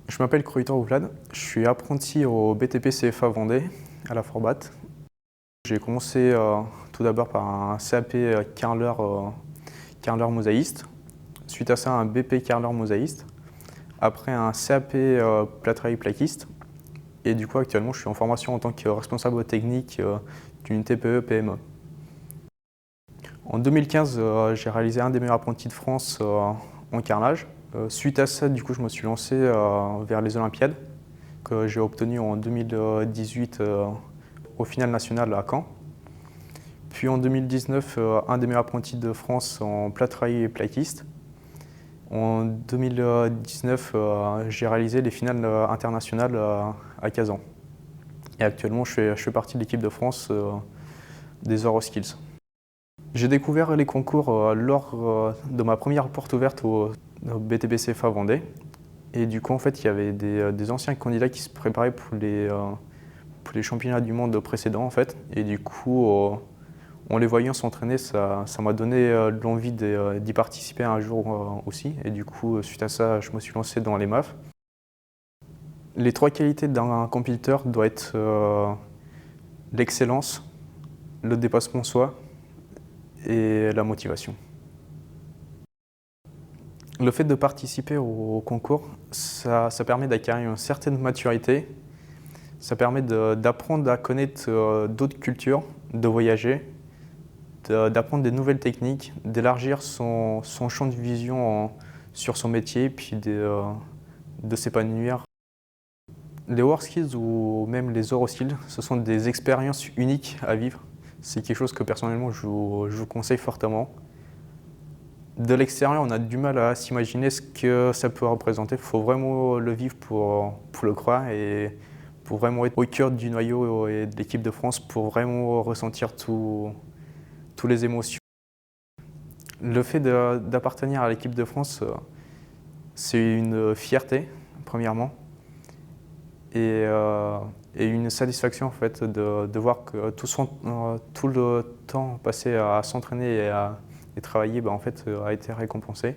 Je m'appelle Kroitor Ouvlade, je suis apprenti au BTP CFA Vendée, à la Forbat. J'ai commencé tout d'abord par un CAP carreleur mosaïste, suite à ça un BP carreleur mosaïste, après un CAP plâtraille plaquiste, et du coup actuellement je suis en formation en tant que responsable technique d'une TPE PME. En 2015, j'ai réalisé un des meilleurs apprentis de France en carrelage. Suite à ça, du coup, je me suis lancé vers les Olympiades que j'ai obtenues en 2018 au final national à Caen. Puis en 2019, un des meilleurs apprentis de France en plâtraille et plaquiste. En 2019, j'ai réalisé les finales internationales à Kazan. Et actuellement, je fais partie de l'équipe de France des Euroskills. J'ai découvert les concours lors de ma première porte ouverte au BTP CFA Vendée. Et du coup, en fait, il y avait des anciens candidats qui se préparaient pour les championnats du monde précédents, en fait. Et du coup, en les voyant s'entraîner, ça m'a donné l'envie d'y participer un jour aussi. Et du coup, suite à ça, je me suis lancé dans les MAF. Les trois qualités d'un compétiteur doivent être l'excellence, le dépassement de soi et la motivation. Le fait de participer au concours, ça permet d'acquérir une certaine maturité, ça permet d'apprendre à connaître d'autres cultures, de voyager, d'apprendre des nouvelles techniques, d'élargir son champ de vision sur son métier, puis de s'épanouir. Les WorldSkills ou même les Euroskills, ce sont des expériences uniques à vivre. C'est quelque chose que personnellement je vous conseille fortement. De l'extérieur, on a du mal à s'imaginer ce que ça peut représenter. Il faut vraiment le vivre pour le croire et pour vraiment être au cœur du noyau et de l'équipe de France pour vraiment ressentir toutes les émotions. Le fait d'appartenir à l'équipe de France, c'est une fierté, premièrement, et une satisfaction en fait, de voir que tout le temps passé à s'entraîner et travailler en fait, a été récompensé.